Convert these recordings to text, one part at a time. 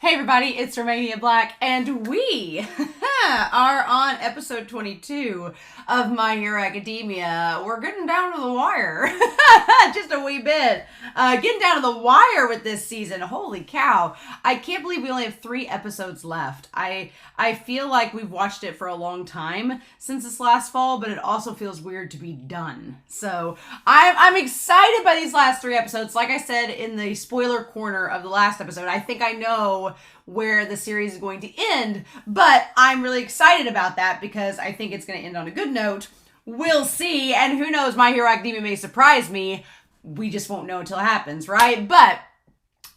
Hey everybody, it's Romania Black, and we are on episode 22 of My Hero Academia. We're getting down to the wire, just a wee bit. Getting down to the wire with this season. Holy cow. I can't believe we only have 3 episodes left. I feel like we've watched it for a long time since this last fall, but it also feels weird to be done. So I'm excited by these last 3 episodes. Like I said in the spoiler corner of the last episode, I think I know where the series is going to end, but I'm really excited about that because I think it's going to end on a good note. We'll see, and who knows, My Hero Academia may surprise me. We just won't know until it happens, right? But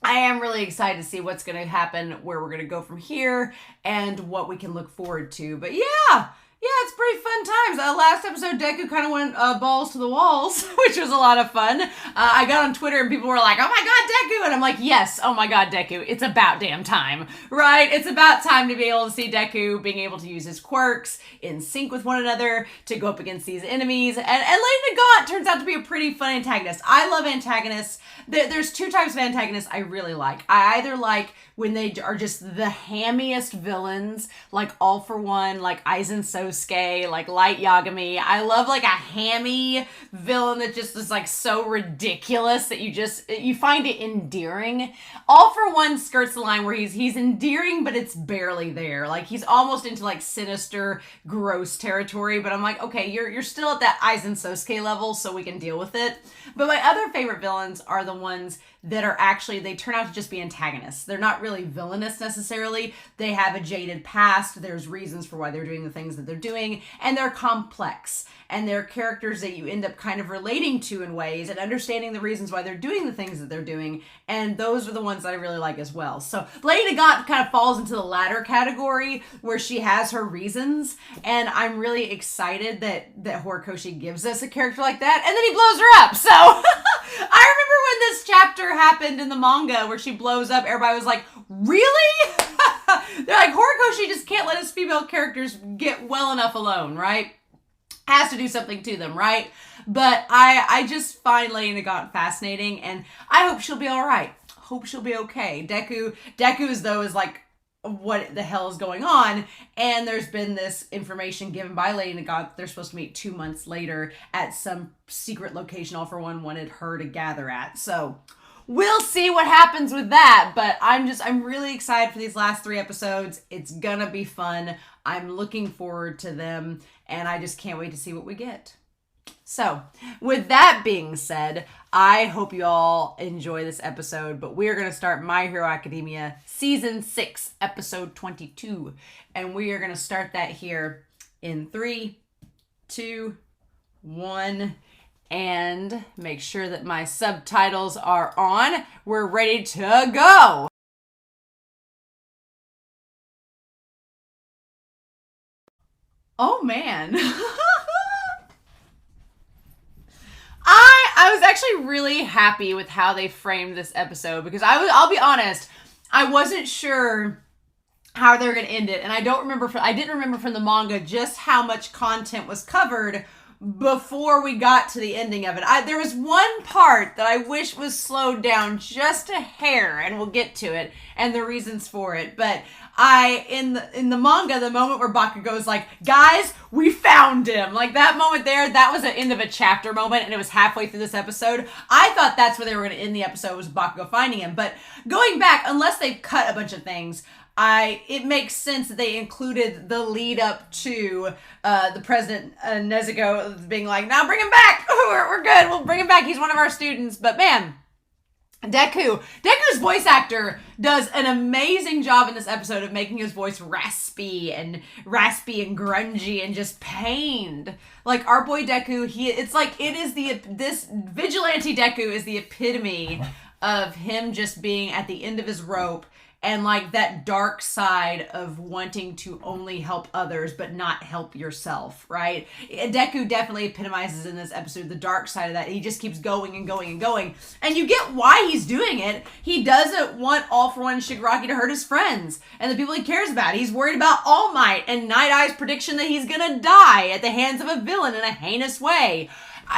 I am really excited to see what's going to happen, where we're going to go from here, and what we can look forward to. But yeah, it's pretty fun times. Last episode, Deku kind of went balls to the walls, which was a lot of fun. I got on Twitter and people were like, oh my god, Deku! And I'm like, yes, oh my god, Deku. It's about damn time, right? It's about time to be able to see Deku being able to use his quirks in sync with one another to go up against these enemies. And Lady Nagant turns out to be a pretty fun antagonist. I love antagonists. There's 2 types of antagonists I really like. I either like when they are just the hammiest villains, like All For One, like Aizen Sosuke, like Light Yagami. I love like a hammy villain that just is like so ridiculous that you find it endearing. All For One skirts the line where he's endearing, but it's barely there. Like he's almost into like sinister, gross territory, but I'm like, okay, you're still at that Aizen Sosuke level, so we can deal with it. But my other favorite villains are the ones that are actually, they turn out to just be antagonists. They're not really villainous necessarily. They have a jaded past. There's reasons for why they're doing the things that they're doing, and they're complex. And they're characters that you end up kind of relating to in ways and understanding the reasons why they're doing the things that they're doing. And those are the ones that I really like as well. So Lady Nagant kind of falls into the latter category where she has her reasons. And I'm really excited that Horikoshi gives us a character like that. And then he blows her up. So I remember when this chapter happened in the manga where she blows up, everybody was like, really? They're like, Horikoshi just can't let his female characters get well enough alone, right? Has to do something to them, right? But I just find Lady Nagant fascinating, and I hope she'll be all right. Hope she'll be okay. Deku as though is like, what the hell is going on? And there's been this information given by Lady Nagant. They're supposed to meet 2 months later at some secret location All For One wanted her to gather at. So we'll see what happens with that, but I'm really excited for these last 3 episodes. It's gonna be fun. I'm looking forward to them, and I just can't wait to see what we get. So, with that being said, I hope you all enjoy this episode, but we're going to start My Hero Academia Season 6, Episode 22, and we are going to start that here in 3, 2, 1, and make sure that my subtitles are on. We're ready to go! Oh man. I was actually really happy with how they framed this episode because I'll be honest, I wasn't sure how they were going to end it, and I didn't remember from the manga just how much content was covered before we got to the ending of it. There was one part that I wish was slowed down just a hair, and we'll get to it and the reasons for it. But in the manga, the moment where Bakugo's like, guys, we found him. Like that moment there, that was the end of a chapter moment, and it was halfway through this episode. I thought that's where they were going to end the episode, was Bakugo finding him. But going back, unless they've cut a bunch of things, it makes sense that they included the lead up to the president, Nezuko, being like, now bring him back. We're good. We'll bring him back. He's one of our students. But man, Deku's voice actor does an amazing job in this episode of making his voice raspy and grungy and just pained. Like our boy Deku, this vigilante Deku is the epitome of him just being at the end of his rope, and like that dark side of wanting to only help others but not help yourself, right? Deku definitely epitomizes in this episode the dark side of that. He just keeps going and going and going. And you get why he's doing it. He doesn't want All For One Shigaraki to hurt his friends and the people he cares about. He's worried about All Might and Night Eye's prediction that he's gonna die at the hands of a villain in a heinous way.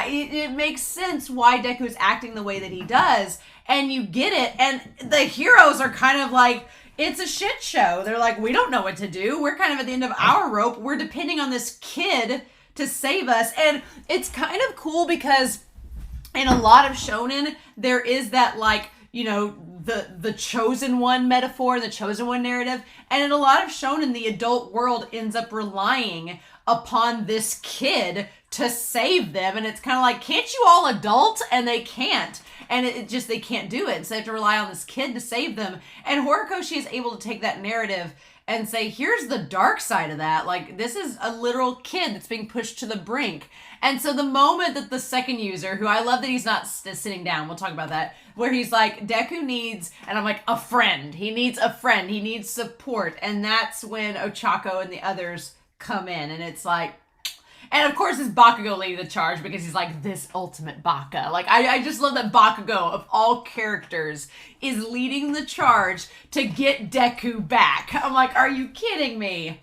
It makes sense why Deku is acting the way that he does. And you get it, and the heroes are kind of like it's a shit show. They're like, we don't know what to do. We're kind of at the end of our rope. We're depending on this kid to save us. And it's kind of cool because in a lot of shonen, there is that, like, you know, the chosen one metaphor, the chosen one narrative. And in a lot of shonen, the adult world ends up relying upon this kid to save them. And it's kind of like, can't you all adult? And they can't. And it just, they can't do it. So they have to rely on this kid to save them. And Horikoshi is able to take that narrative and say, here's the dark side of that. Like, this is a literal kid that's being pushed to the brink. And so the moment that the second user, who I love that he's not sitting down, we'll talk about that, where he's like, Deku needs, and I'm like, a friend. He needs a friend. He needs support. And that's when Ochako and the others come in. And it's like, and of course, it's Bakugo leading the charge because he's like this ultimate Baka. Like, I just love that Bakugo, of all characters, is leading the charge to get Deku back. I'm like, are you kidding me?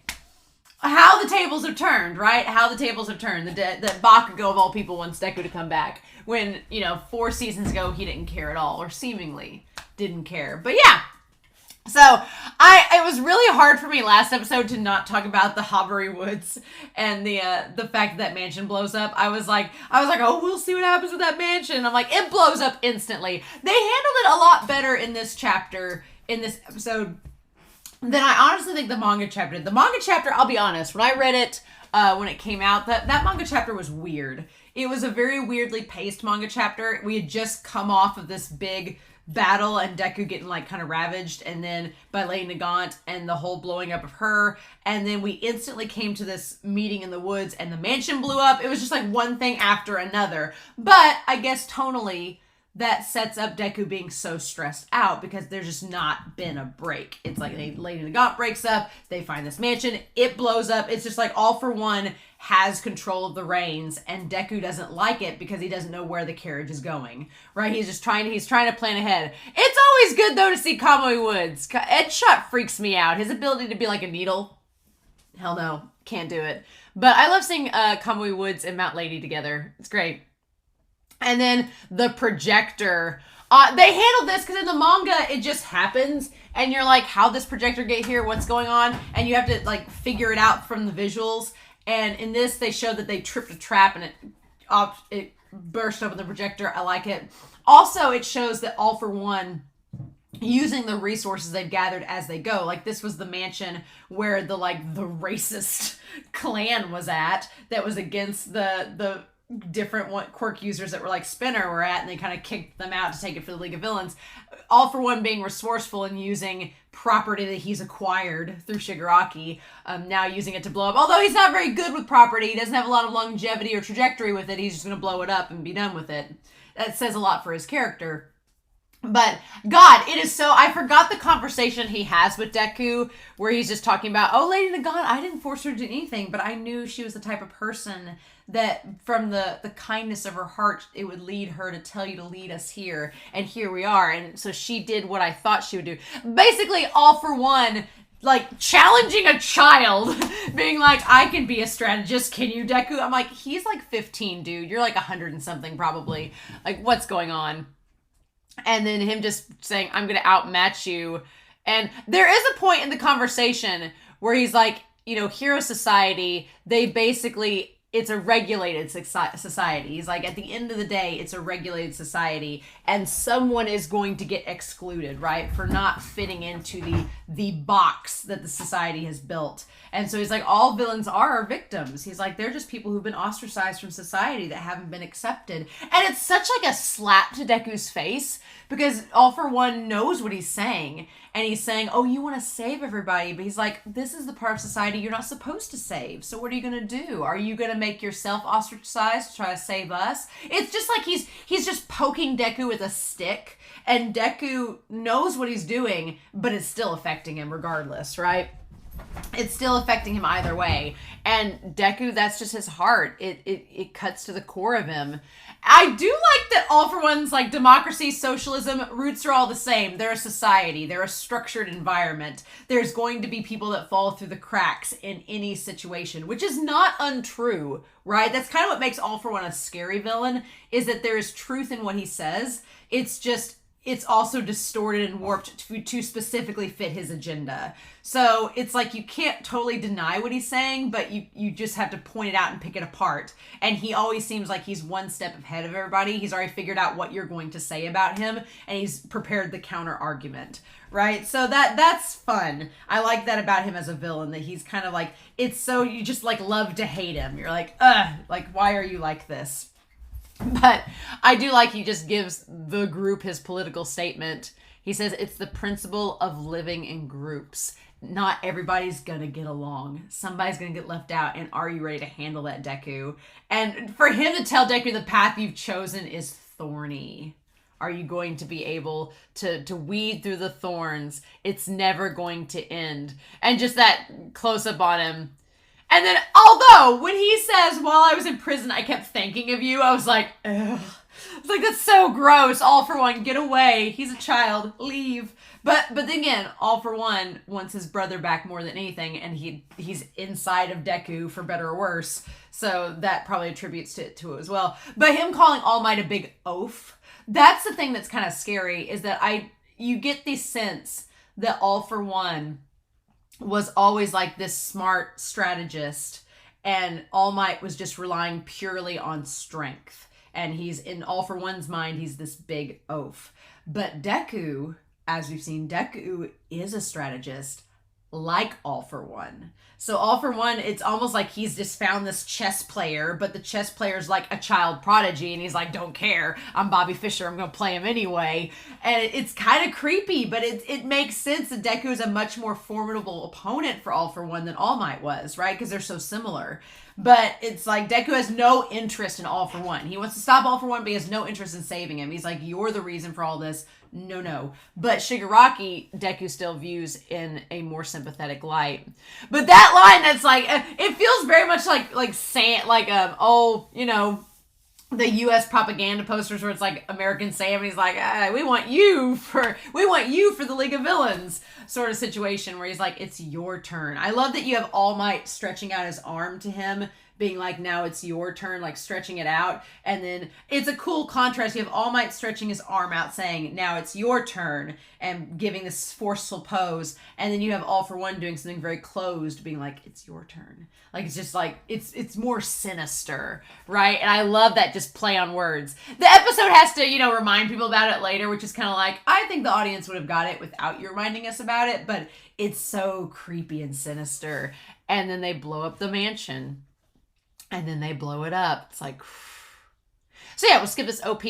How the tables have turned, right? How the tables have turned. That Bakugo, of all people, wants Deku to come back. When, 4 seasons ago, he didn't care at all, or seemingly didn't care. But yeah. So, it was really hard for me last episode to not talk about the Habari Woods and the fact that mansion blows up. I was like, oh, we'll see what happens with that mansion. And I'm like, it blows up instantly. They handled it a lot better in this chapter, in this episode, than I honestly think the manga chapter did. The manga chapter, I'll be honest, when I read it, when it came out, that manga chapter was weird. It was a very weirdly paced manga chapter. We had just come off of this big battle and Deku getting like kind of ravaged, and then by Lady Nagant and the whole blowing up of her, and then we instantly came to this meeting in the woods and the mansion blew up. It was just like one thing after another. But I guess tonally that sets up Deku being so stressed out because there's just not been a break. It's like Lady Nagant breaks up, they find this mansion, it blows up. It's just like All For One has control of the reins, and Deku doesn't like it because he doesn't know where the carriage is going, right? He's trying to plan ahead. It's always good though to see Kamui Woods. Ed Shot freaks me out. His ability to be like a needle, hell no, can't do it. But I love seeing Kamui Woods and Mount Lady together. It's great. And then the projector. They handled this because in the manga, it just happens. And you're like, how'd this projector get here? What's going on? And you have to like figure it out from the visuals. And in this, they showed that they tripped a trap and it burst open the projector. I like it. Also, it shows that All For One using the resources they've gathered as they go. Like, this was the mansion where the racist clan was at that was against the different quirk users that were like Spinner were at, and they kind of kicked them out to take it for the League of Villains. All For One being resourceful and using property that he's acquired through Shigaraki, now using it to blow up. Although he's not very good with property, he doesn't have a lot of longevity or trajectory with it, he's just going to blow it up and be done with it. That says a lot for his character. But, God, it is so... I forgot the conversation he has with Deku, where he's just talking about, oh, Lady Nagant, I didn't force her to do anything, but I knew she was the type of person that from the kindness of her heart, it would lead her to tell you to lead us here. And here we are. And so she did what I thought she would do. Basically, All For One, like, challenging a child, being like, I can be a strategist, can you, Deku? I'm like, he's like 15, dude. You're like 100 and something, probably. Like, what's going on? And then him just saying, I'm going to outmatch you. And there is a point in the conversation where he's like, Hero Society, they basically... It's a regulated society. He's like, at the end of the day, it's a regulated society, and someone is going to get excluded, right, for not fitting into the box that the society has built. And so he's like, all villains are victims. He's like, they're just people who've been ostracized from society that haven't been accepted. And it's such like a slap to Deku's face, because All For One knows what he's saying. And he's saying, oh, you want to save everybody. But he's like, this is the part of society you're not supposed to save. So what are you going to do? Are you going to make yourself ostracized to try to save us? It's just like he's just poking Deku with a stick. And Deku knows what he's doing, but it's still affecting him regardless, right? It's still affecting him either way. And Deku, that's just his heart. It cuts to the core of him. I do like that All For One's like democracy, socialism, roots are all the same. They're a society. They're a structured environment. There's going to be people that fall through the cracks in any situation, which is not untrue, right? That's kind of what makes All For One a scary villain, is that there is truth in what he says. It's just it's also distorted and warped to specifically fit his agenda. So it's like you can't totally deny what he's saying, but you just have to point it out and pick it apart. And he always seems like he's one step ahead of everybody. He's already figured out what you're going to say about him, and he's prepared the counter argument, right? So that's fun. I like that about him as a villain, that he's kind of like, it's so, you just like love to hate him. You're like, like, why are you like this? But I do like he just gives the group his political statement. He says it's the principle of living in groups. Not everybody's gonna get along. Somebody's gonna get left out, and are you ready to handle that, Deku? And for him to tell Deku the path you've chosen is thorny. Are you going to be able to weed through the thorns? It's never going to end. And just that close-up on him. And then, although, when he says, while I was in prison, I kept thinking of you, I was like, ugh. It's like, that's so gross. All for One, get away. He's a child. Leave. But then again, All for One wants his brother back more than anything, and he's inside of Deku, for better or worse. So that probably attributes to it as well. But him calling All Might a big oaf, that's the thing that's kind of scary, is that you get the sense that All for One was always like this smart strategist, and All Might was just relying purely on strength. And he's, in All for One's mind, he's this big oaf. But Deku, as we've seen, Deku is a strategist like All for One. So All for One, it's almost like he's just found this chess player, but the chess player's like a child prodigy, and he's like, don't care. I'm Bobby Fischer. I'm going to play him anyway. And it's kind of creepy, but it makes sense that Deku is a much more formidable opponent for All for One than All Might was, right? Because they're so similar. But it's like Deku has no interest in All for One. He wants to stop All for One, but he has no interest in saving him. He's like, you're the reason for all this. No. But Shigaraki, Deku still views in a more sympathetic light. But that line, that's like, it feels very much like saying, like, the U.S. propaganda posters where it's like American Sam, and he's like, we want you for the League of Villains sort of situation, where he's like, it's your turn. I love that you have All Might stretching out his arm to him, being like, now it's your turn, like stretching it out. And then it's a cool contrast. You have All Might stretching his arm out saying, now it's your turn, and giving this forceful pose. And then you have All for One doing something very closed, being like, it's your turn. Like, it's just like, it's more sinister, right? And I love that just play on words. The episode has to, remind people about it later, which is kind of like, I think the audience would have got it without you reminding us about it, but it's so creepy and sinister. And then they blow up the mansion. And then they blow it up. It's like, so yeah, we'll skip this OP.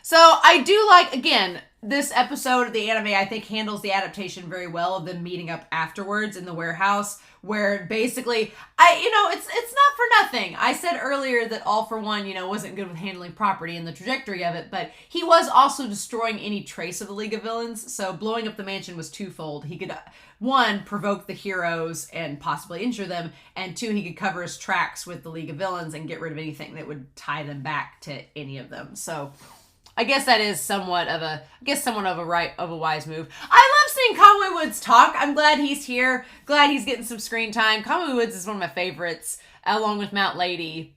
So I do like, again, this episode of the anime, I think, handles the adaptation very well of them meeting up afterwards in the warehouse, where basically, it's not for nothing. I said earlier that All for One, wasn't good with handling property and the trajectory of it, but he was also destroying any trace of the League of Villains. So blowing up the mansion was twofold. He could, one, provoke the heroes and possibly injure them, and two, he could cover his tracks with the League of Villains and get rid of anything that would tie them back to any of them. So I guess that is somewhat of a wise move. I love seeing Kamui Woods talk. I'm glad he's here. Glad he's getting some screen time. Kamui Woods is one of my favorites, along with Mount Lady.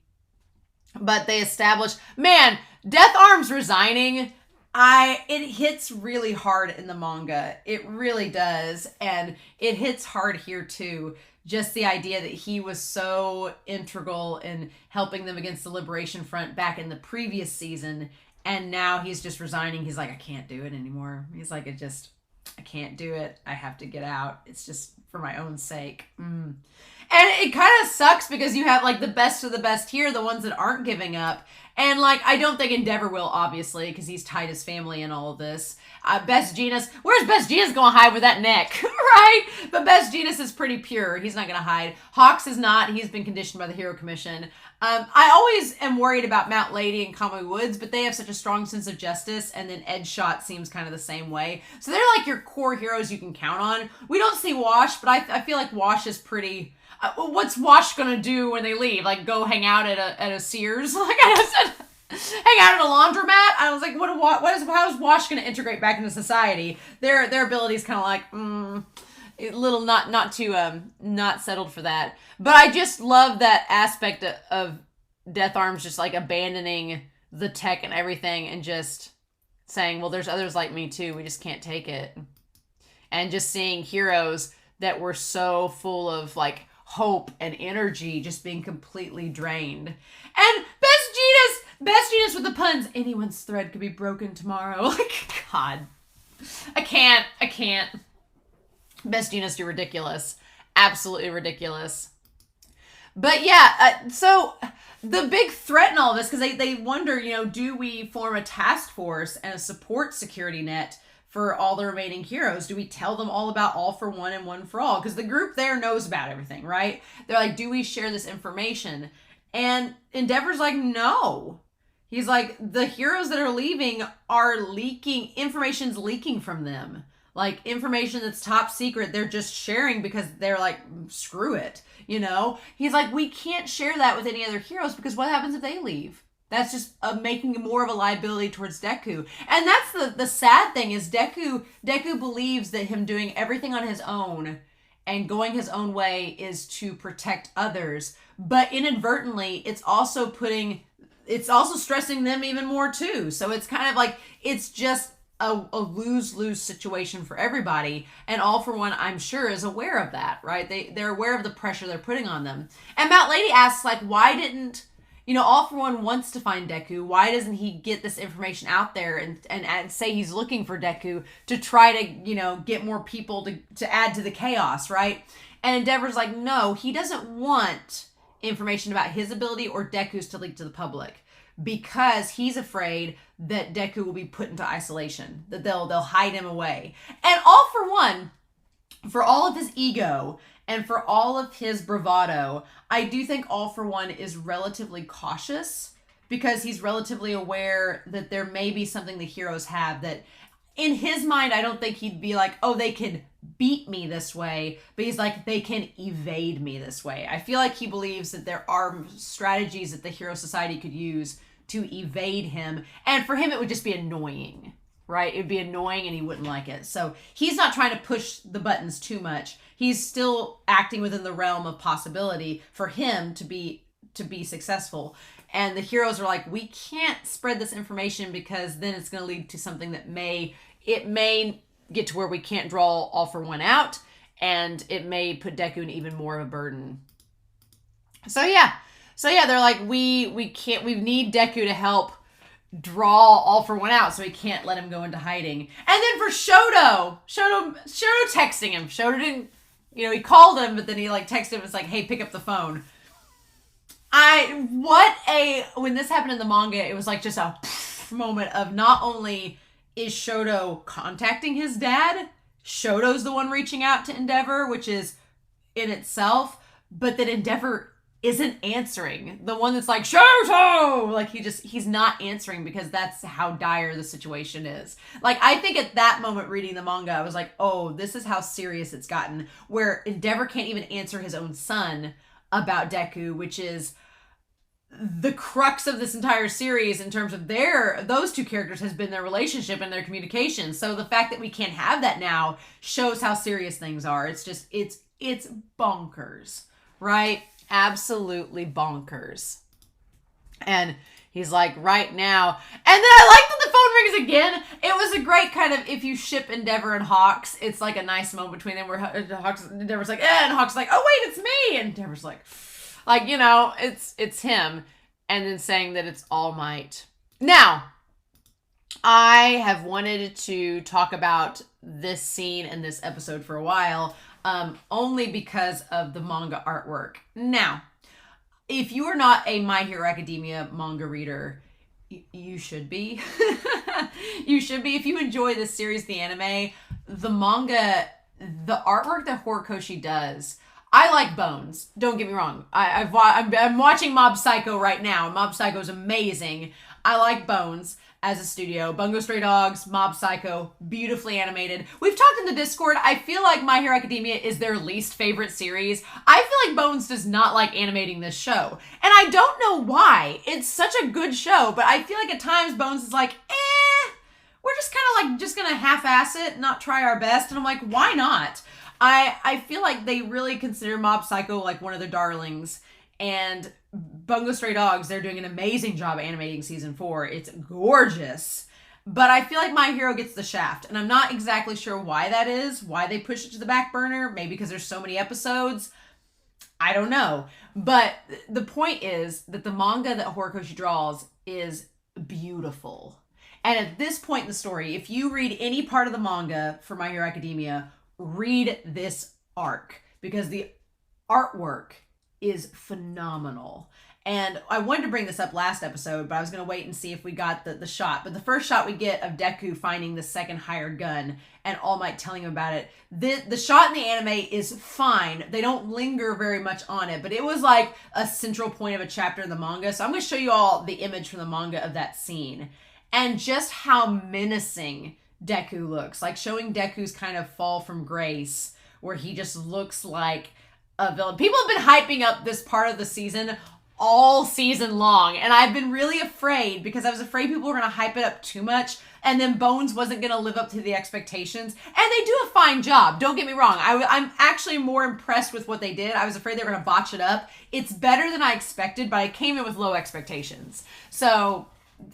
But they established, man, Death Arms resigning, it hits really hard in the manga. It really does. And it hits hard here too. Just the idea that he was so integral in helping them against the Liberation Front back in the previous season. And now he's just resigning. He's like, I can't do it anymore. He's like, I can't do it. I have to get out. It's just for my own sake. And it kind of sucks because you have like the best of the best here, the ones that aren't giving up. And like, I don't think Endeavor will, obviously, because he's tied his family in all of this. Best Jeanist, where's Best Jeanist going to hide with that neck, right? But Best Jeanist is pretty pure. He's not going to hide. Hawks is not. He's been conditioned by the Hero Commission. I always am worried about Mount Lady and Kamui Woods, but they have such a strong sense of justice, and then Ed Shot seems kind of the same way. So they're like your core heroes you can count on. We don't see Wash, but I feel like Wash is pretty... what's Wash gonna do when they leave? Like, go hang out at a Sears? Like, I just said, hang out at a laundromat? I was like, how is Wash gonna integrate back into society? Their ability's kind of like, a little not settled for that. But I just love that aspect of Death Arms just like abandoning the tech and everything and just saying, well, there's others like me too. We just can't take it. And just seeing heroes that were so full of like hope and energy just being completely drained. And Best Genius with the puns. Anyone's thread could be broken tomorrow. Like, God. I can't. Best Genius, you're ridiculous. Absolutely ridiculous. But yeah, so the big threat in all of this, because they wonder, do we form a task force and a support security net for all the remaining heroes? Do we tell them all about All for One and One for All? Because the group there knows about everything, right? They're like, do we share this information? And Endeavor's like, no. He's like, the heroes that are leaving are leaking, information's leaking from them. Like, information that's top secret, they're just sharing because they're like, screw it, He's like, we can't share that with any other heroes because what happens if they leave? That's just making more of a liability towards Deku. And that's the sad thing is Deku believes that him doing everything on his own and going his own way is to protect others. But inadvertently, it's also stressing them even more too. So it's kind of like, it's just a lose-lose situation for everybody. And All for One, I'm sure, is aware of that, right? They're aware of the pressure they're putting on them. And Mount Lady asks, like, why didn't, All for One wants to find Deku. Why doesn't he get this information out there and say he's looking for Deku to try to, get more people to add to the chaos, right? And Endeavor's like, no, he doesn't want information about his ability or Deku's to leak to the public because he's afraid that Deku will be put into isolation, that they'll hide him away. And All for One, for all of his ego and for all of his bravado, I do think All for One is relatively cautious because he's relatively aware that there may be something the heroes have that in his mind, I don't think he'd be like, oh, they can beat me this way, but he's like, they can evade me this way. I feel like he believes that there are strategies that the Hero Society could use to evade him. And for him, it would just be annoying, right? It would be annoying and he wouldn't like it. So he's not trying to push the buttons too much. He's still acting within the realm of possibility for him to be successful. And the heroes are like, we can't spread this information because then it's going to lead to something that may get to where we can't draw All for One out, and it may put Deku in even more of a burden. So yeah, they're like, we need Deku to help draw All for One out, so we can't let him go into hiding. And then for Shoto texting him. Shoto didn't, he called him, but then he like texted him. It's like, hey, pick up the phone. When this happened in the manga, it was like just a moment of not only is Shoto contacting his dad, Shoto's the one reaching out to Endeavor, which is in itself, but that Endeavor isn't answering. The one that's like, Shoto! Like, he's not answering because that's how dire the situation is. Like, I think at that moment reading the manga, I was like, oh, this is how serious it's gotten, where Endeavor can't even answer his own son about Deku, which is the crux of this entire series in terms of those two characters has been their relationship and their communication. So the fact that we can't have that now shows how serious things are. It's just, it's bonkers, right? Absolutely bonkers. And he's like, right now. And then I like that the phone rings again. It was a great kind of, if you ship Endeavor and Hawks, it's like a nice moment between them where Endeavor's like, and Hawks like, oh wait, it's me. And Endeavor's like, it's him. And then saying that it's All Might. Now, I have wanted to talk about this scene in this episode for a while, only because of the manga artwork. Now, if you are not a My Hero Academia manga reader, you should be. You should be. If you enjoy this series, the anime, the manga, the artwork that Horikoshi does, I like Bones. Don't get me wrong. I'm watching Mob Psycho right now. Mob Psycho is amazing. I like Bones as a studio. Bungo Stray Dogs, Mob Psycho, beautifully animated. We've talked in the Discord. I feel like My Hero Academia is their least favorite series. I feel like Bones does not like animating this show. And I don't know why. It's such a good show, but I feel like at times Bones is like, we're just kind of like just gonna half-ass it, not try our best. And I'm like, why not? I feel like they really consider Mob Psycho like one of their darlings. And Bungo Stray Dogs, they're doing an amazing job animating season 4. It's gorgeous. But I feel like My Hero gets the shaft, and I'm not exactly sure why that is, why they push it to the back burner. Maybe because there's so many episodes. I don't know. But the point is that the manga that Horikoshi draws is beautiful. And at this point in the story, if you read any part of the manga for My Hero Academia, read this arc, because the artwork is phenomenal. And I wanted to bring this up last episode, but I was going to wait and see if we got the shot. But the first shot we get of Deku finding the second hired gun and All Might telling him about it, the shot in the anime is fine. They don't linger very much on it, but it was like a central point of a chapter in the manga. So I'm going to show you all the image from the manga of that scene and just how menacing Deku looks. Like showing Deku's kind of fall from grace, where he just looks like a villain. People have been hyping up this part of the season all season long, and I've been really afraid, because I was afraid people were going to hype it up too much and then Bones wasn't going to live up to the expectations. And they do a fine job, don't get me wrong. I'm actually more impressed with what they did. I was afraid they were going to botch it up. It's better than I expected, but I came in with low expectations. So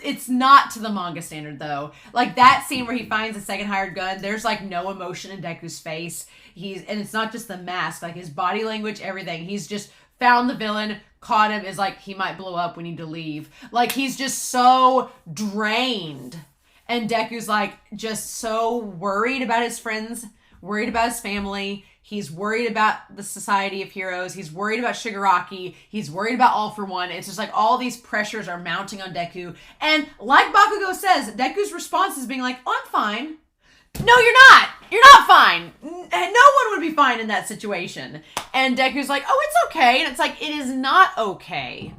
it's not to the manga standard though. Like that scene where he finds the second hired gun, there's like no emotion in Deku's face. And it's not just the mask, like his body language, everything. He's just found the villain, caught him, is like, he might blow up, we need to leave. Like, he's just so drained. And Deku's like, just so worried about his friends, worried about his family. He's worried about the Society of Heroes. He's worried about Shigaraki. He's worried about All for One. It's just like all these pressures are mounting on Deku. And like Bakugo says, Deku's response is being like, oh, I'm fine. No, you're not. You're not fine. No one would be fine in that situation. And Deku's like, oh, it's okay. And it's like, it is not okay.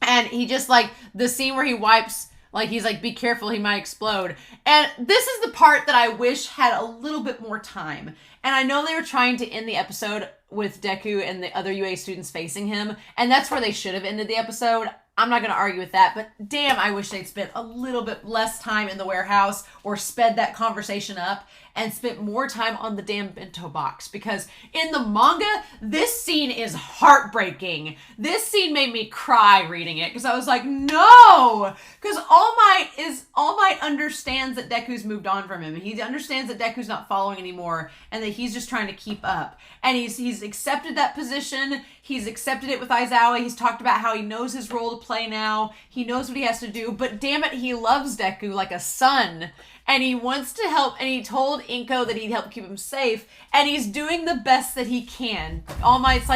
And he just like, the scene where he wipes, like he's like, be careful, he might explode. And this is the part that I wish had a little bit more time. And I know they were trying to end the episode with Deku and the other UA students facing him. And that's where they should have ended the episode. I'm not going to argue with that, but damn, I wish they'd spent a little bit less time in the warehouse or sped that conversation up and spent more time on the damn bento box, because in the manga, this scene is heartbreaking. This scene made me cry reading it, because I was like, no! Because All Might understands that Deku's moved on from him. He understands that Deku's not following anymore and that he's just trying to keep up. And he's accepted that position. He's accepted it with Aizawa. He's talked about how he knows his role to play now. He knows what he has to do, but damn it, he loves Deku like a son. And he wants to help, and he told Inko that he'd help keep him safe, and he's doing the best that he can. All Might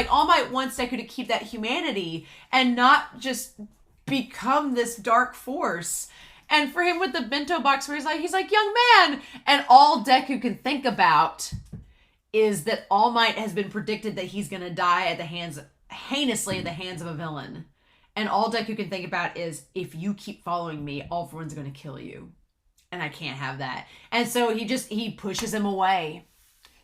wants Deku to keep that humanity and not just become this dark force. And for him with the bento box where he's like, young man! And all Deku can think about is that All Might has been predicted that he's gonna die heinously at the hands of a villain. And all Deku can think about is, if you keep following me, All for One's gonna kill you. And I can't have that. And so he pushes him away.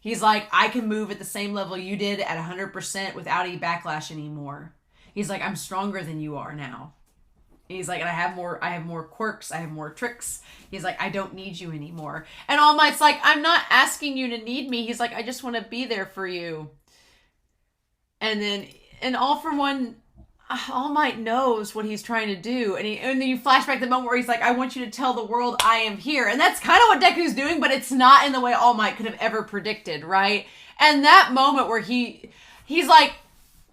He's like, I can move at the same level you did at 100% without any backlash anymore. He's like, I'm stronger than you are now. He's like, and I have more quirks, I have more tricks. He's like, I don't need you anymore. And All Might's like, I'm not asking you to need me. He's like, I just want to be there for you. And then All for One, All Might knows what he's trying to do. And then you flash back the moment where he's like, I want you to tell the world I am here. And that's kind of what Deku's doing, but it's not in the way All Might could have ever predicted, right? And that moment where he's like,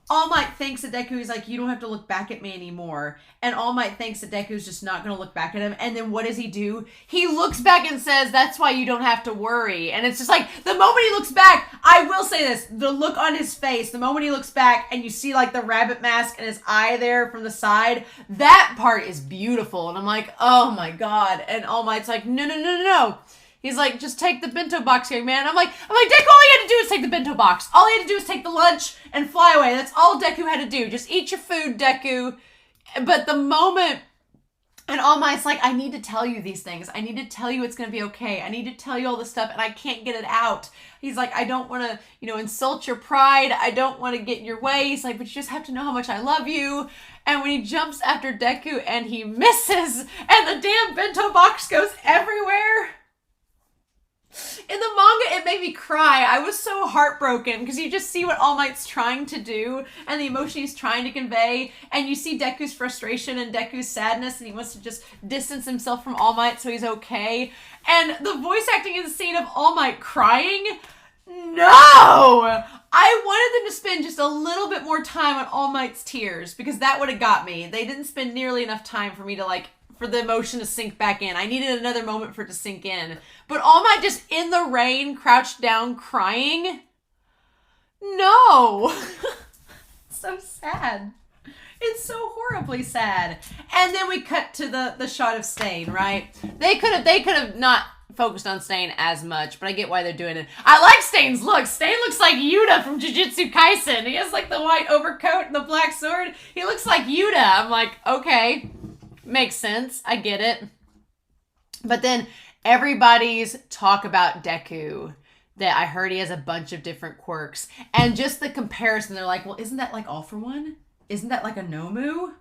All Might thinks that Deku is like, you don't have to look back at me anymore. And All Might thinks that Deku's just not going to look back at him. And then what does he do? He looks back and says, that's why you don't have to worry. And it's just like, the moment he looks back, I will say this, the look on his face, the moment he looks back and you see like the rabbit mask and his eye there from the side, that part is beautiful. And I'm like, oh my God. And All Might's like, no. He's like, just take the bento box here, man. I'm like, Deku, all he had to do is take the bento box. All he had to do is take the lunch and fly away. That's all Deku had to do. Just eat your food, Deku. But the moment, and All Might's like, I need to tell you these things. I need to tell you it's going to be okay. I need to tell you all this stuff, and I can't get it out. He's like, I don't want to, insult your pride. I don't want to get in your way. He's like, but you just have to know how much I love you. And when he jumps after Deku and he misses, and the damn bento box goes everywhere. In the manga, it made me cry. I was so heartbroken because you just see what All Might's trying to do and the emotion he's trying to convey. And you see Deku's frustration and Deku's sadness, and he wants to just distance himself from All Might so he's okay. And the voice acting in the scene of All Might crying, no! I wanted them to spend just a little bit more time on All Might's tears because that would have got me. They didn't spend nearly enough time for me to for the emotion to sink back in. I needed another moment for it to sink in. But All Might just in the rain, crouched down, crying? No! So sad. It's so horribly sad. And then we cut to the shot of Stain, right? They could have not focused on Stain as much, but I get why they're doing it. I like Stain's look. Stain looks like Yuta from Jujutsu Kaisen. He has like the white overcoat and the black sword. He looks like Yuta. I'm like, okay. Makes sense. I get it. But then everybody's talk about Deku, that I heard he has a bunch of different quirks. And just the comparison, they're like, well, isn't that like All for One? Isn't that like a Nomu?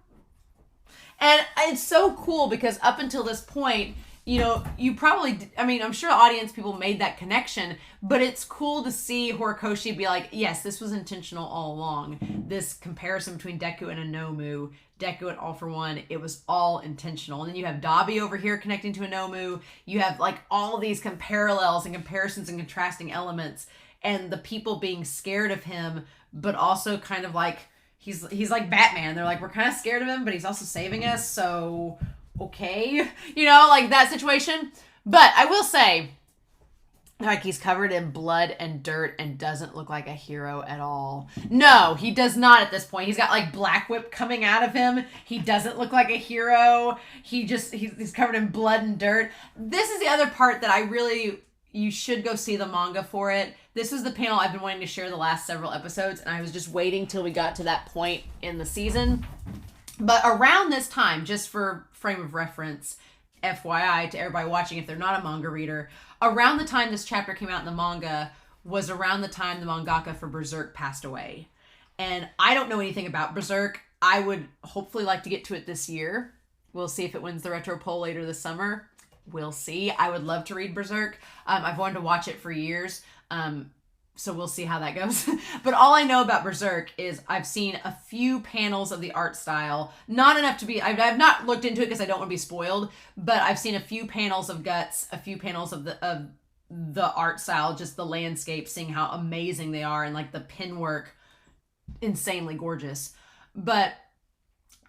And it's so cool because up until this point, you know, you probably, I mean, I'm sure audience people made that connection, but it's cool to see Horikoshi be like, yes, this was intentional all along. This comparison between Deku and a Nomu, Deku and All for One, it was all intentional. And then you have Dabi over here connecting to a Nomu. You have like all these parallels and comparisons and contrasting elements, and the people being scared of him, but also kind of like, he's like Batman. They're like, we're kind of scared of him, but he's also saving us, so okay, you know, like that situation. But I will say, like, he's covered in blood and dirt and doesn't look like a hero at all. No, he does not at this point. He's got like Black Whip coming out of him. He doesn't look like a hero. He's covered in blood and dirt. This is the other part that you should go see the manga for it. This is the panel I've been wanting to share the last several episodes, and I was just waiting till we got to that point in the season. But around this time, just for frame of reference, FYI to everybody watching if they're not a manga reader, around the time this chapter came out in the manga was around the time the mangaka for Berserk passed away. And I don't know anything about Berserk. I would hopefully like to get to it this year. We'll see if it wins the retro poll later this summer. We'll see. I would love to read Berserk. I've wanted to watch it for years. So we'll see how that goes. But all I know about Berserk is I've seen a few panels of the art style. Not enough to be... I've not looked into it because I don't want to be spoiled. But I've seen a few panels of Guts, a few panels of the art style, just the landscape, seeing how amazing they are, and like the pin work, insanely gorgeous. But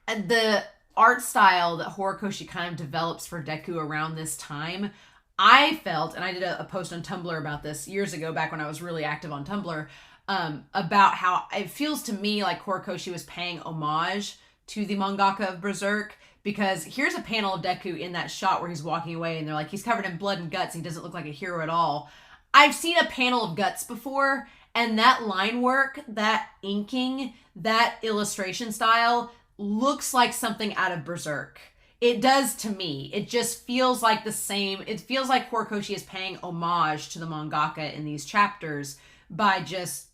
the art style that Horikoshi kind of develops for Deku around this time, I felt, and I did a post on Tumblr about this years ago, back when I was really active on Tumblr, about how it feels to me like Horikoshi was paying homage to the mangaka of Berserk, because here's a panel of Deku in that shot where he's walking away, and they're like, he's covered in blood and guts, he doesn't look like a hero at all. I've seen a panel of Guts before, and that line work, that inking, that illustration style looks like something out of Berserk. It does to me. It just feels like the same. It feels like Horikoshi is paying homage to the mangaka in these chapters by just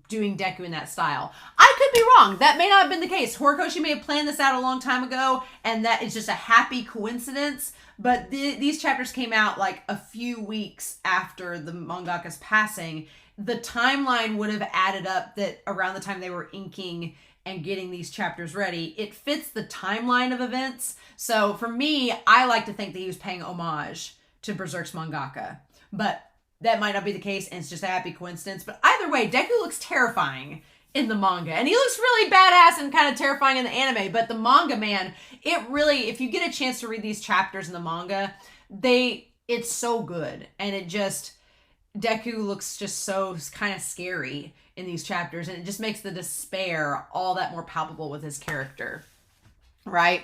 doing Deku in that style. I could be wrong. That may not have been the case. Horikoshi may have planned this out a long time ago, and that is just a happy coincidence. But these chapters came out like a few weeks after the mangaka's passing. The timeline would have added up that around the time they were inking and getting these chapters ready, it fits the timeline of events. So for me, I like to think that he was paying homage to Berserk's mangaka. But that might not be the case, and it's just a happy coincidence. But either way, Deku looks terrifying in the manga. And he looks really badass and kind of terrifying in the anime. But the manga, man, it really, if you get a chance to read these chapters in the manga, it's so good. And it just, Deku looks just so kind of scary in these chapters, and it just makes the despair all that more palpable with his character, right?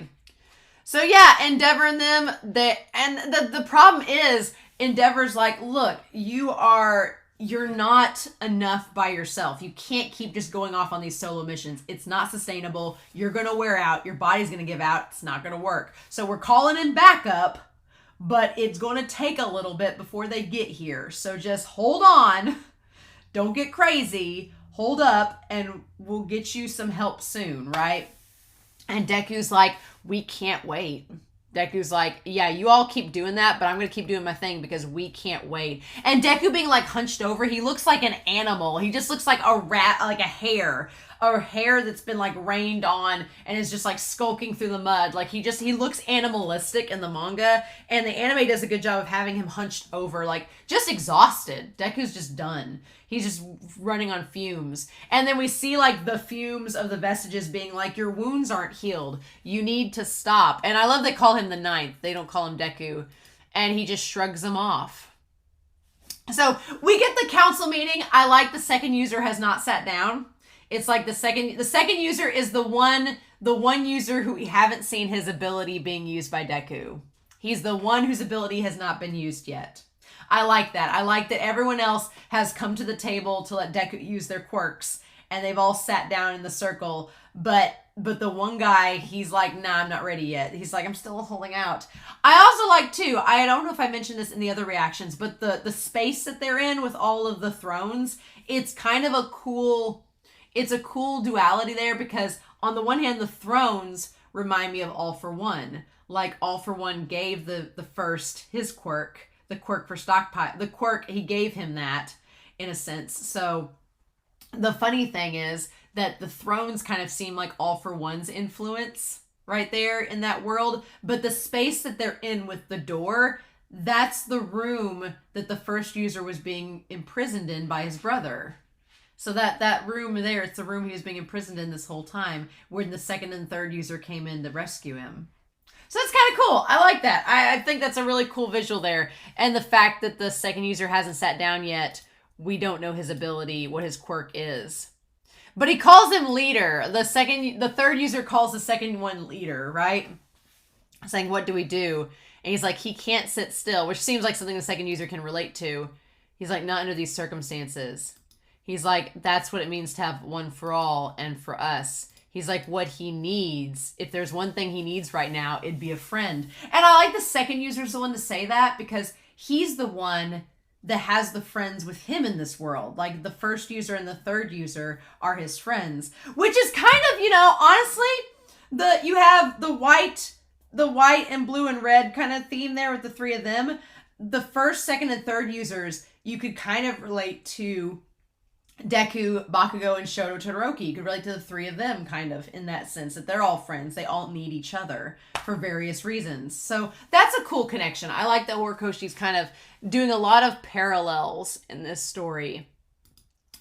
So yeah, Endeavor and them, the problem is Endeavor's like, look, you're not enough by yourself. You can't keep just going off on these solo missions. It's not sustainable. You're gonna wear out. Your body's gonna give out. It's not gonna work. So we're calling in backup, but it's gonna take a little bit before they get here. So just hold on. Don't get crazy, hold up, and we'll get you some help soon, right? And Deku's like, we can't wait. Deku's like, yeah, you all keep doing that, but I'm going to keep doing my thing because we can't wait. And Deku being like hunched over, he looks like an animal. He just looks like a rat, like a hare that's been like rained on and is just like skulking through the mud. Like he looks animalistic in the manga, and the anime does a good job of having him hunched over, like just exhausted. Deku's just done. He's just running on fumes. And then we see like the fumes of the vestiges being like, your wounds aren't healed. You need to stop. And I love they call him the Ninth. They don't call him Deku. And he just shrugs them off. So we get the council meeting. I like the second user has not sat down. It's like the second user is the one user who we haven't seen his ability being used by Deku. He's the one whose ability has not been used yet. I like that. I like that everyone else has come to the table to let Deku use their quirks, and they've all sat down in the circle. But the one guy, he's like, nah, I'm not ready yet. He's like, I'm still holding out. I also like, too, I don't know if I mentioned this in the other reactions, but the space that they're in with all of the thrones, it's kind of a cool duality there, because on the one hand, the thrones remind me of All for One. Like, All for One gave the first his quirk, the quirk for stockpile. The quirk, he gave him that, in a sense. So the funny thing is that the thrones kind of seem like All for One's influence right there in that world. But the space that they're in with the door, that's the room that the first user was being imprisoned in by his brother. So that room there, it's the room he was being imprisoned in this whole time, when the second and third user came in to rescue him. So that's kind of cool. I like that. I think that's a really cool visual there. And the fact that the second user hasn't sat down yet, we don't know his ability, what his quirk is. But he calls him leader. The third user calls the second one leader, right? Saying, what do we do? And he's like, he can't sit still, which seems like something the second user can relate to. He's like, not under these circumstances. He's like, that's what it means to have one for all and for us. He's like, what he needs, if there's one thing he needs right now, it'd be a friend. And I like the second user's the one to say that, because he's the one that has the friends with him in this world. Like, the first user and the third user are his friends. Which is kind of, honestly, you have the white and blue and red kind of theme there with the three of them. The first, second, and third users, you could kind of relate to Deku, Bakugo, and Shoto Todoroki. You could relate to the three of them, kind of, in that sense, that they're all friends. They all need each other for various reasons. So that's a cool connection. I like that Horikoshi's kind of doing a lot of parallels in this story.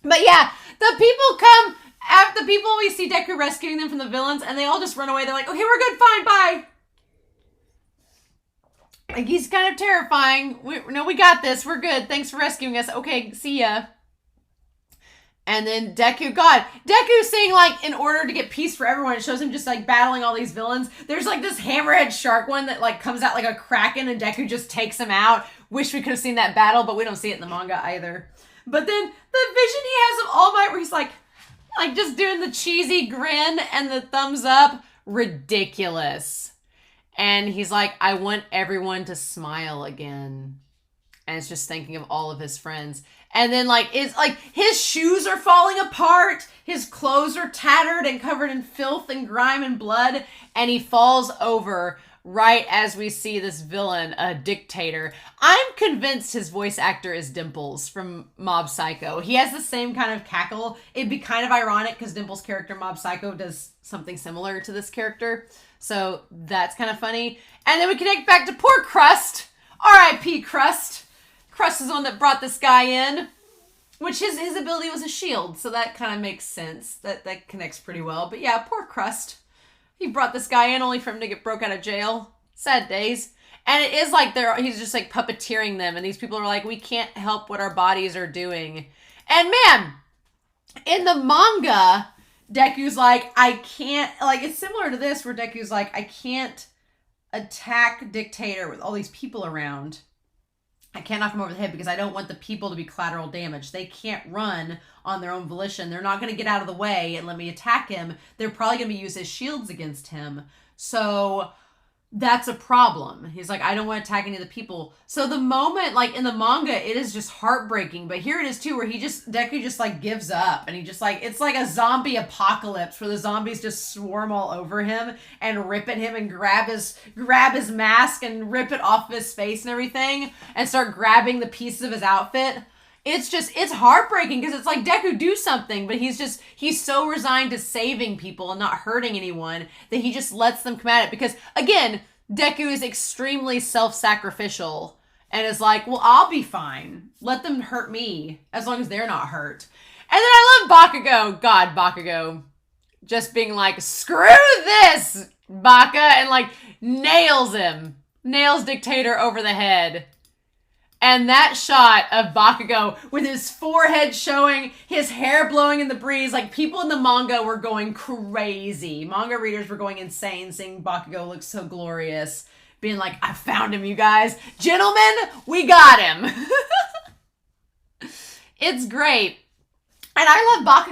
But yeah, the people come, after the people, we see Deku rescuing them from the villains, and they all just run away. They're like, okay, we're good, fine, bye. Like, he's kind of terrifying. We got this. We're good. Thanks for rescuing us. Okay, see ya. And then Deku's saying, like, in order to get peace for everyone, it shows him just, like, battling all these villains. There's, like, this hammerhead shark one that, like, comes out like a kraken, and Deku just takes him out. Wish we could have seen that battle, but we don't see it in the manga either. But then the vision he has of All Might, where he's, like just doing the cheesy grin and the thumbs up. Ridiculous. And he's like, I want everyone to smile again. And it's just thinking of all of his friends. And then, it's like his shoes are falling apart. His clothes are tattered and covered in filth and grime and blood. And he falls over right as we see this villain, a dictator. I'm convinced his voice actor is Dimples from Mob Psycho. He has the same kind of cackle. It'd be kind of ironic because Dimples' character, Mob Psycho, does something similar to this character. So that's kind of funny. And then we connect back to poor Crust. R.I.P. Crust. Crust is the one that brought this guy in, which his ability was a shield, so that kind of makes sense. That connects pretty well. But yeah, poor Crust. He brought this guy in only for him to get broke out of jail. Sad days. And it is like he's just like puppeteering them, and these people are like, we can't help what our bodies are doing. And man, in the manga, Deku's like, I can't, like, it's similar to this where Deku's like, I can't attack Dictator with all these people around. I can't knock him over the head because I don't want the people to be collateral damage. They can't run on their own volition. They're not going to get out of the way and let me attack him. They're probably going to be used as shields against him. So that's a problem. He's like, I don't want to attack any of the people. So the moment, like in the manga, it is just heartbreaking. But here it is too, where Deku just like gives up, and he just like, it's like a zombie apocalypse where the zombies just swarm all over him and rip at him and grab his mask and rip it off his face and everything, and start grabbing the pieces of his outfit. It's heartbreaking because it's like, Deku, do something, but he's so resigned to saving people and not hurting anyone that he just lets them come at it. Because again, Deku is extremely self-sacrificial and is like, well, I'll be fine. Let them hurt me as long as they're not hurt. And then I love Bakugo. God, Bakugo. Just being like, screw this, Baka, and like nails him. Nails Dictator over the head. And that shot of Bakugo with his forehead showing, his hair blowing in the breeze, like people in the manga were going crazy. Manga readers were going insane seeing Bakugo look so glorious. Being like, I found him, you guys. Gentlemen, we got him. It's great. And I love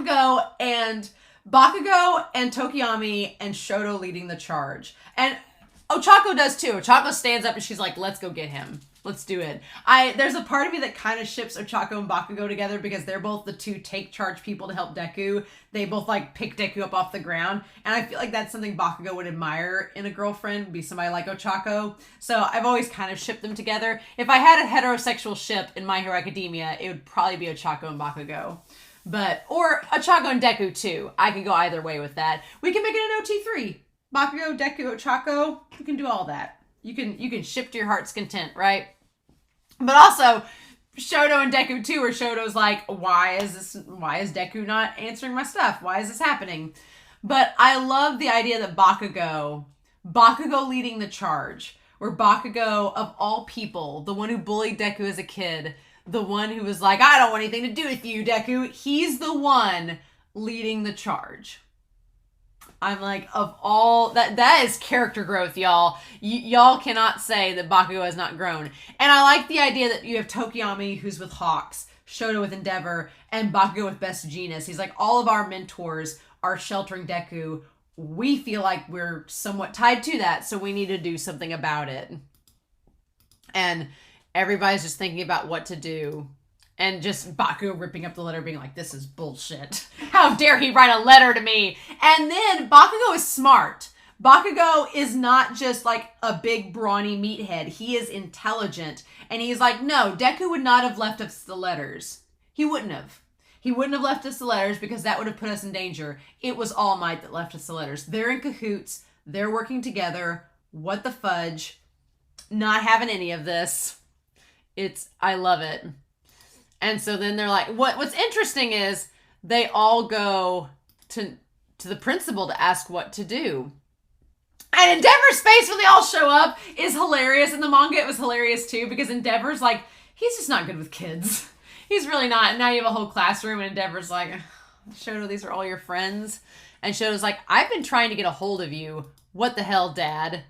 Bakugo and Tokiyami and Shoto leading the charge. And Ochako does too. Ochako stands up and she's like, let's go get him. Let's do it. There's a part of me that kind of ships Ochako and Bakugo together because they're both the two take charge people to help Deku. They both like pick Deku up off the ground. And I feel like that's something Bakugo would admire in a girlfriend, be somebody like Ochako. So I've always kind of shipped them together. If I had a heterosexual ship in My Hero Academia, it would probably be Ochako and Bakugo. Or Ochako and Deku too. I can go either way with that. We can make it an OT3. Bakugo, Deku, Ochako. You can do all that. You can ship to your heart's content, right? But also, Shoto and Deku too, where Shoto's like, why is Deku not answering my stuff? Why is this happening? But I love the idea that Bakugo leading the charge, where Bakugo, of all people, the one who bullied Deku as a kid, the one who was like, I don't want anything to do with you, Deku, he's the one leading the charge. I'm like, of all, that is character growth, y'all. Y'all cannot say that Bakugo has not grown. And I like the idea that you have Tokiyami, who's with Hawks, Shoto with Endeavor, and Bakugo with Best Genius. He's like, all of our mentors are sheltering Deku. We feel like we're somewhat tied to that, so we need to do something about it. And everybody's just thinking about what to do. And just Bakugo ripping up the letter being like, this is bullshit. How dare he write a letter to me? And then Bakugo is smart. Bakugo is not just like a big brawny meathead. He is intelligent. And he's like, no, Deku would not have left us the letters. He wouldn't have. He wouldn't have left us the letters because that would have put us in danger. It was All Might that left us the letters. They're in cahoots. They're working together. What the fudge? Not having any of this. I love it. And so then they're like, what's interesting is they all go to the principal to ask what to do. And Endeavor's face when they all show up is hilarious. In the manga, it was hilarious too, because Endeavor's like, he's just not good with kids. He's really not. And now you have a whole classroom and Endeavor's like, Shoto, these are all your friends. And Shoto's like, I've been trying to get a hold of you. What the hell, Dad?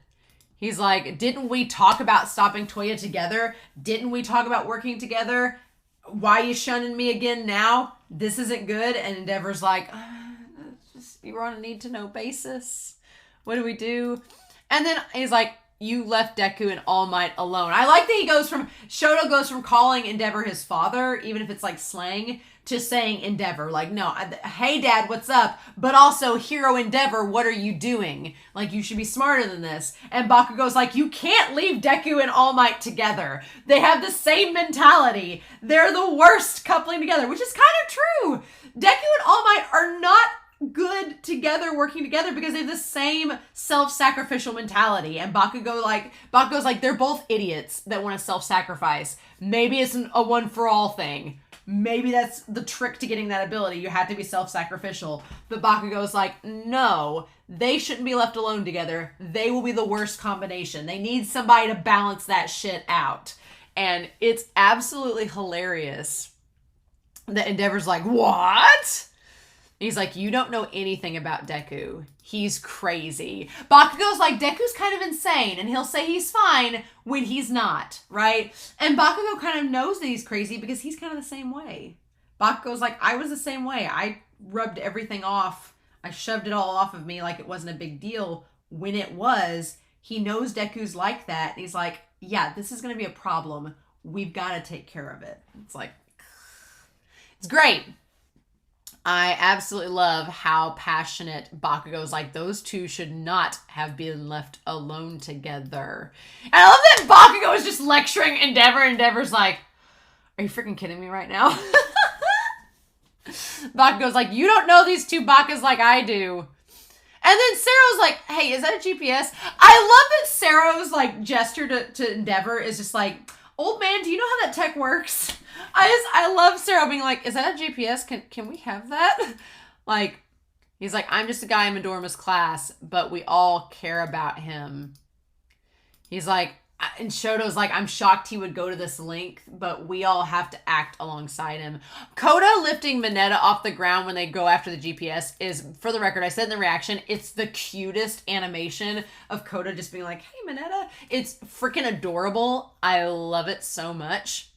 He's like, didn't we talk about stopping Toya together? Didn't we talk about working together? Why are you shunning me again now? This isn't good. And Endeavor's like, you're on a need-to-know basis. What do we do? And then he's like, you left Deku and All Might alone. I like that Shoto goes from calling Endeavor his father, even if it's like slang, to saying Endeavor. Like, no, hey Dad, what's up? But also, Hero Endeavor, what are you doing? Like, you should be smarter than this. And Bakugo's like, you can't leave Deku and All Might together. They have the same mentality. They're the worst coupling together, which is kind of true. Deku and All Might are not good together, working together, because they have the same self-sacrificial mentality. And Bakugo's like, they're both idiots that want to self-sacrifice. Maybe it's a one-for-all thing. Maybe that's the trick to getting that ability. You have to be self-sacrificial. But Bakugo's like, no, they shouldn't be left alone together. They will be the worst combination. They need somebody to balance that shit out. And it's absolutely hilarious that Endeavor's like, what? He's like, you don't know anything about Deku. He's crazy. Bakugo's like, Deku's kind of insane, and he'll say he's fine when he's not, right? And Bakugo kind of knows that he's crazy because he's kind of the same way. Bakugo's like, I was the same way. I rubbed everything off. I shoved it all off of me like it wasn't a big deal when it was. he knows Deku's like that. And he's like, yeah, this is going to be a problem. We've got to take care of it. It's like, it's great. I absolutely love how passionate Bakugo's like, those two should not have been left alone together. And I love that Bakugo is just lecturing Endeavor. Endeavor's like, are you freaking kidding me right now? Bakugo's like, you don't know these two Bakas like I do. And then Sero's like, hey, is that a GPS? I love that Sero's like gesture to Endeavor is just like, old man, do you know how that tech works? I love Sero being like, is that a GPS? Can we have that? Like, he's like, I'm just a guy in Midorima's class, but we all care about him. He's like, and Shoto's like, I'm shocked he would go to this length, but we all have to act alongside him. Koda lifting Mineta off the ground when they go after the GPS is, for the record, I said in the reaction, it's the cutest animation of Koda just being like, hey, Mineta. It's freaking adorable. I love it so much.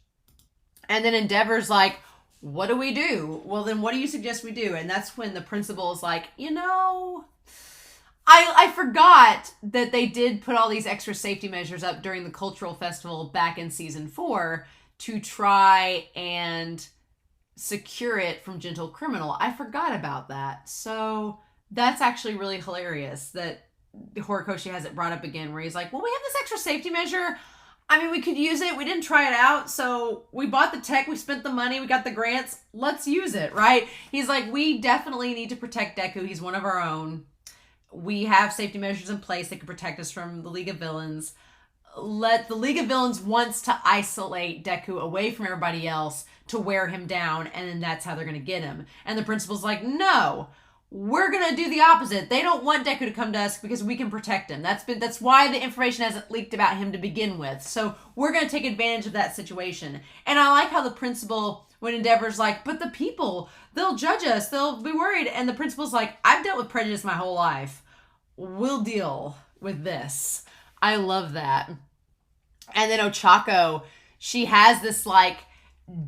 And then Endeavor's like, what do we do? Well, then what do you suggest we do? And that's when the principal is like, you know, I forgot that they did put all these extra safety measures up during the cultural festival back in season 4 to try and secure it from Gentle Criminal. I forgot about that. So that's actually really hilarious that Horikoshi has it brought up again, where he's like, well, we have this extra safety measure. I mean, we could use it. We didn't try it out. So we bought the tech. We spent the money. We got the grants. Let's use it, right? He's like, we definitely need to protect Deku. He's one of our own. We have safety measures in place that can protect us from the League of Villains. The League of Villains wants to isolate Deku away from everybody else to wear him down, and then that's how they're going to get him. And the principal's like, no, we're going to do the opposite. They don't want Deku to come to us because we can protect him. That's why the information hasn't leaked about him to begin with. So we're going to take advantage of that situation. And I like how the principal, when Endeavor's like, but the people, they'll judge us. They'll be worried. And the principal's like, I've dealt with prejudice my whole life. We'll deal with this. I love that. And then Ochako, she has this like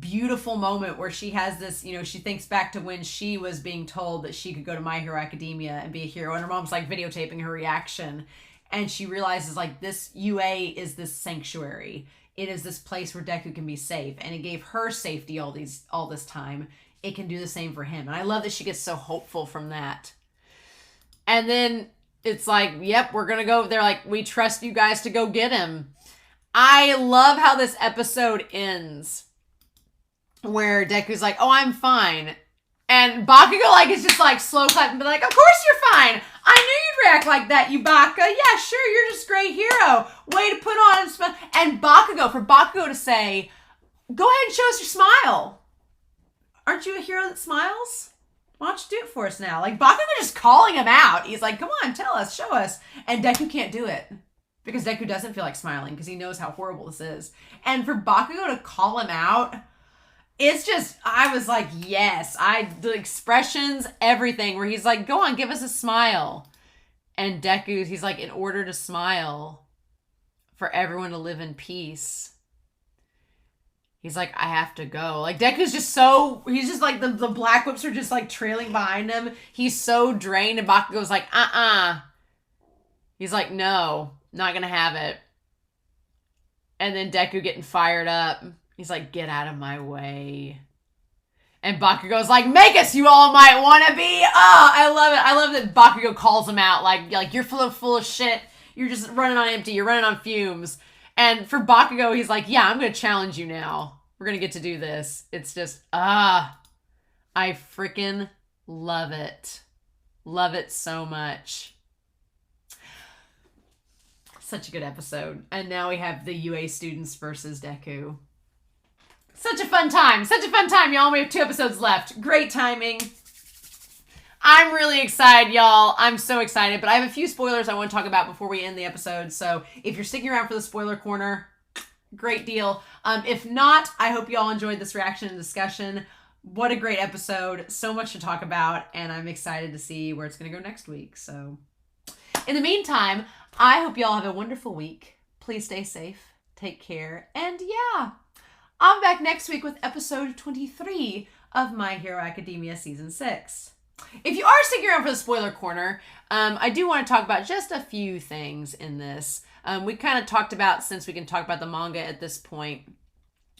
beautiful moment where she has this, you know, she thinks back to when she was being told that she could go to My Hero Academia and be a hero, and her mom's like videotaping her reaction, and she realizes like this UA is this sanctuary. It is this place where Deku can be safe, and it gave her safety all this time. It can do the same for him. And I love that she gets so hopeful from that. And then it's like, yep, we're gonna go. They're like, we trust you guys to go get him. I love how this episode ends, where Deku's like, oh, I'm fine. And Bakugo like is just like slow clapping, but like, of course you're fine. I knew you'd react like that, you Baka. Yeah, sure, you're just a great hero. Way to put on and Bakugo, for Bakugo to say, go ahead and show us your smile. Aren't you a hero that smiles? Why don't you do it for us now? Like, Bakugo just calling him out. He's like, come on, tell us, show us. And Deku can't do it. Because Deku doesn't feel like smiling because he knows how horrible this is. And for Bakugo to call him out, it's just, I was like, yes. The expressions, everything, where he's like, go on, give us a smile. And Deku, he's like, in order to smile, for everyone to live in peace, he's like, I have to go. Like, Deku's just so, he's just like, the black whips are just like trailing behind him. He's so drained, and Bakugo's like, He's like, no, not gonna have it. And then Deku getting fired up. He's like, get out of my way. And Bakugo's like, make us, you all might want to be. Oh, I love it. I love that Bakugo calls him out. Like you're full of shit. You're just running on empty. You're running on fumes. And for Bakugo, he's like, yeah, I'm going to challenge you now. We're going to get to do this. It's just, I freaking love it. Love it so much. Such a good episode. And now we have the UA students versus Deku. Such a fun time. Such a fun time, y'all. We have 2 episodes left. Great timing. I'm really excited, y'all. I'm so excited. But I have a few spoilers I want to talk about before we end the episode. So if you're sticking around for the spoiler corner, great deal. If not, I hope y'all enjoyed this reaction and discussion. What a great episode. So much to talk about. And I'm excited to see where it's going to go next week. So in the meantime, I hope y'all have a wonderful week. Please stay safe. Take care. And yeah, I'm back next week with episode 23 of My Hero Academia Season 6. If you are sticking around for the spoiler corner, I do want to talk about just a few things in this. We kind of talked about, since we can talk about the manga at this point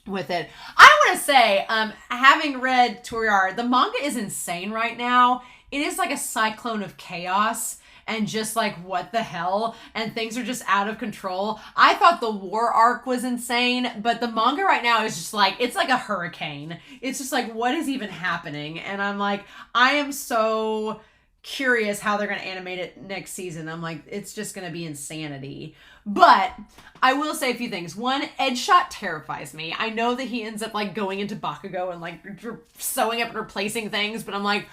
with it. I want to say, having read Toriar, the manga is insane right now. It is like a cyclone of chaos and just like, what the hell? And things are just out of control. I thought the war arc was insane, but the manga right now is just like, it's like a hurricane. It's just like, what is even happening? And I'm like, I am so curious how they're going to animate it next season. I'm like, it's just going to be insanity. But I will say a few things. One, Edgeshot terrifies me. I know that he ends up like going into Bakugo and like sewing up and replacing things, but I'm like,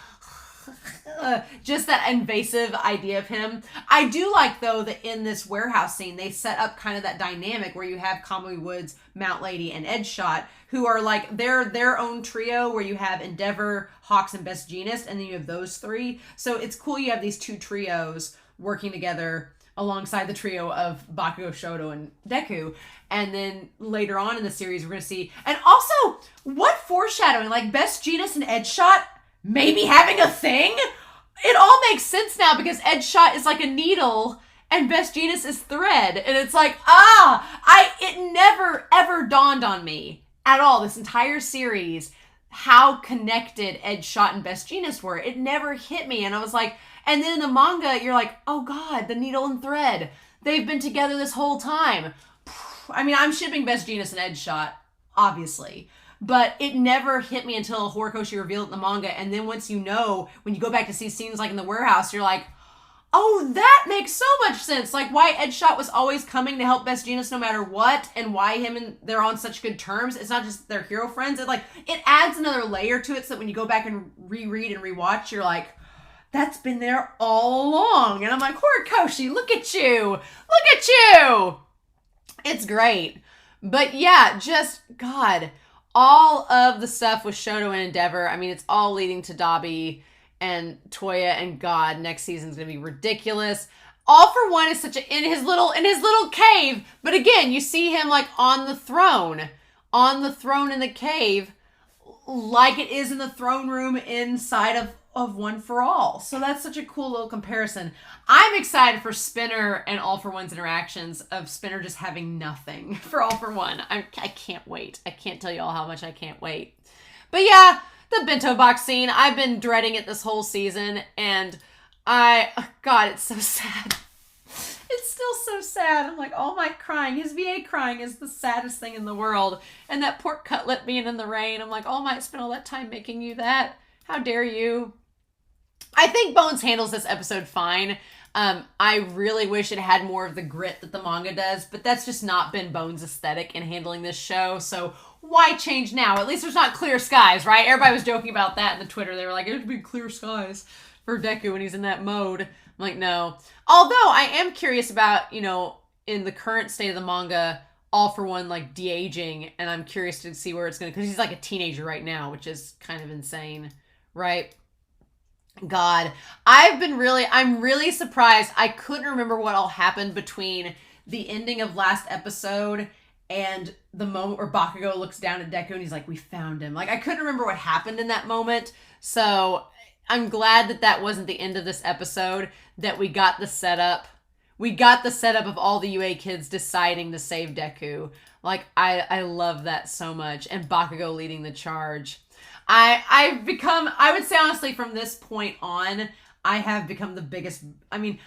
just that invasive idea of him. I do like, though, that in this warehouse scene, they set up kind of that dynamic where you have Kamui Woods, Mount Lady, and Edgeshot, who are like their own trio, where you have Endeavor, Hawks, and Best Jeanist, and then you have those three. So it's cool you have these two trios working together alongside the trio of Bakugo, Shoto, and Deku. And then later on in the series, we're going to see... And also, what foreshadowing? Like, Best Jeanist and Edgeshot maybe having a thing? It all makes sense now, because Edgeshot is like a needle and Best Jeanist is thread. And it's like, it never ever dawned on me at all, this entire series, how connected Edgeshot and Best Jeanist were. It never hit me. And I was like, and then in the manga, you're like, oh God, the needle and thread. They've been together this whole time. I mean, I'm shipping Best Jeanist and Edgeshot, obviously. But it never hit me until Horikoshi revealed it in the manga. And then once you know, when you go back to see scenes like in the warehouse, you're like, oh, that makes so much sense. Like, why Edgeshot was always coming to help Best Jeanist no matter what, and why him and they're on such good terms. It's not just they're hero friends. It adds another layer to it, so that when you go back and reread and rewatch, you're like, that's been there all along. And I'm like, Horikoshi, look at you. Look at you. It's great. But yeah, just, God... all of the stuff with Shoto and Endeavor, I mean, it's all leading to Dabi and Toya, and God, next season's gonna be ridiculous. All for One is such in his little cave, but again, you see him like on the throne in the cave, like it is in the throne room inside of One for All. So that's such a cool little comparison. I'm excited for Spinner and All for One's interactions, of Spinner just having nothing for All for One. I can't wait. I can't tell you all how much I can't wait. But yeah, the bento box scene, I've been dreading it this whole season, and God, it's so sad. It's still so sad. I'm like, oh my, crying. His VA crying is the saddest thing in the world. And that pork cutlet being in the rain, I'm like, oh my, I spent all that time making you that. How dare you? I think Bones handles this episode fine. I really wish it had more of the grit that the manga does, but that's just not been Bones' aesthetic in handling this show, so why change now? At least there's not clear skies, right? Everybody was joking about that in the Twitter. They were like, it would be clear skies for Deku when he's in that mode. I'm like, no. Although I am curious about, in the current state of the manga, All for One, like, de-aging, and I'm curious to see where it's going to, because he's like a teenager right now, which is kind of insane, right? God, I'm really surprised. I couldn't remember what all happened between the ending of last episode and the moment where Bakugo looks down at Deku and he's like, we found him. Like, I couldn't remember what happened in that moment. So I'm glad that wasn't the end of this episode, that we got the setup. We got the setup of all the UA kids deciding to save Deku. Like, I love that so much. And Bakugo leading the charge. I've become, I would say honestly, from this point on, I have become the biggest, I mean,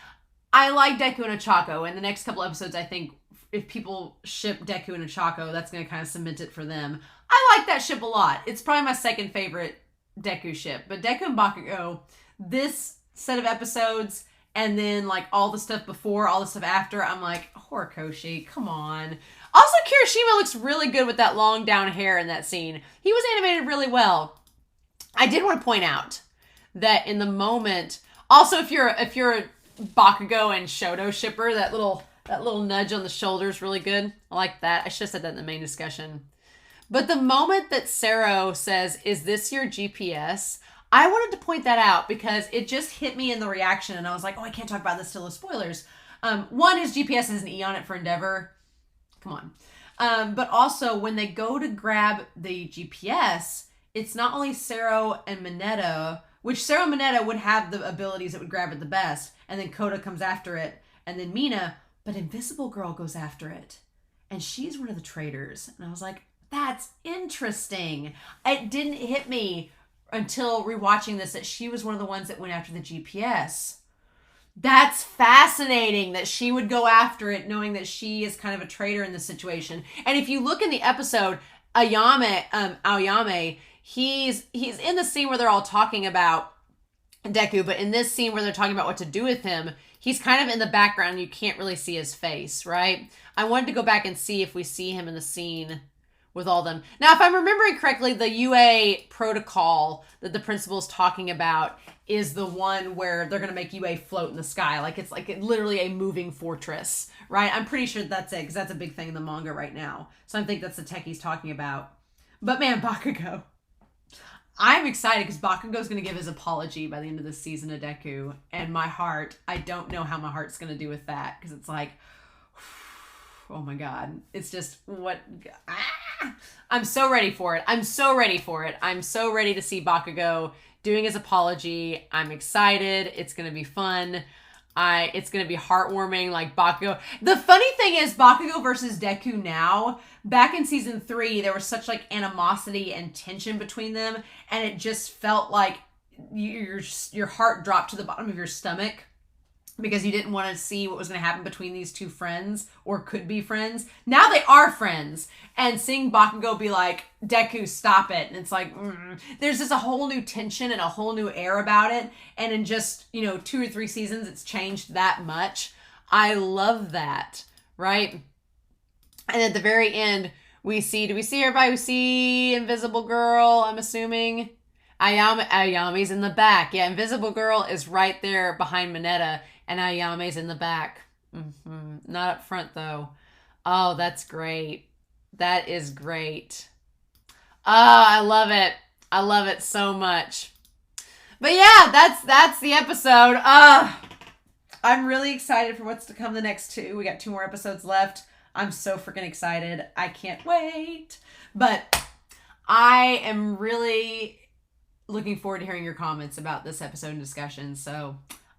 I like Deku and Ochako, and the next couple episodes, I think, if people ship Deku and Ochako, that's going to kind of cement it for them. I like that ship a lot. It's probably my second favorite Deku ship, but Deku and Bakugo, this set of episodes, and then, like, all the stuff before, all the stuff after, I'm like, Horikoshi, come on. Also, Kirishima looks really good with that long down hair in that scene. He was animated really well. I did want to point out that in the moment, also if you're a Bakugo and Shoto shipper, that little nudge on the shoulder is really good. I like that. I should have said that in the main discussion. But the moment that Sero says, "Is this your GPS?" I wanted to point that out because it just hit me in the reaction, and I was like, oh, I can't talk about this till the spoilers. One, his GPS has an E on it for Endeavor. Come on. But also, when they go to grab the GPS, it's not only Sero and Mineta which Sarah Mineta would have the abilities that would grab it the best, and then Coda comes after it, and then Mina, but Invisible Girl goes after it, and she's one of the traitors. And I was like, that's interesting. It didn't hit me until rewatching this that she was one of the ones that went after the GPS. That's fascinating that she would go after it knowing that she is kind of a traitor in this situation. And if you look in the episode, Aoyame, he's in the scene where they're all talking about Deku, but in this scene where they're talking about what to do with him, he's kind of in the background. You can't really see his face, right? I wanted to go back and see if we see him in the scene with all them. Now, if I'm remembering correctly, the UA protocol that the principal is talking about is the one where they're going to make UA float in the sky. Like it's like literally a moving fortress, right? I'm pretty sure that's it because that's a big thing in the manga right now. So I think that's the tech he's talking about. But man, Bakugo. I'm excited because Bakugo's going to give his apology by the end of this season to Deku. And my heart, I don't know how my heart's going to do with that because it's like, oh my God. It's just what... I'm so ready for it. I'm so ready for it. I'm so ready to see Bakugo doing his apology. I'm excited. It's going to be fun. It's going to be heartwarming, like Bakugo. The funny thing is Bakugo versus Deku now, back in season 3, there was such like animosity and tension between them. And it just felt like your heart dropped to the bottom of your stomach because you didn't want to see what was going to happen between these two friends or could be friends. Now they are friends. And seeing Bakugo be like, Deku, stop it. And it's like, there's just a whole new tension and a whole new air about it. And in just, 2 or 3 seasons, it's changed that much. I love that, right? And at the very end, do we see everybody? We see Invisible Girl, I'm assuming. Ayame's in the back. Yeah, Invisible Girl is right there behind Mineta, and Ayame's in the back. Not up front, though. Oh, that's great. That is great. Oh, I love it. I love it so much. But yeah, that's the episode. I'm really excited for what's to come the next 2. We got 2 more episodes left. I'm so freaking excited. I can't wait. But I am really looking forward to hearing your comments about this episode and discussion. So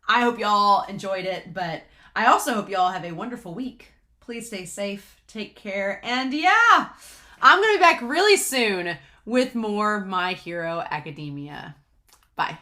I hope y'all enjoyed it, but I also hope y'all have a wonderful week. Please stay safe, take care, and yeah, I'm going to be back really soon with more My Hero Academia. Bye.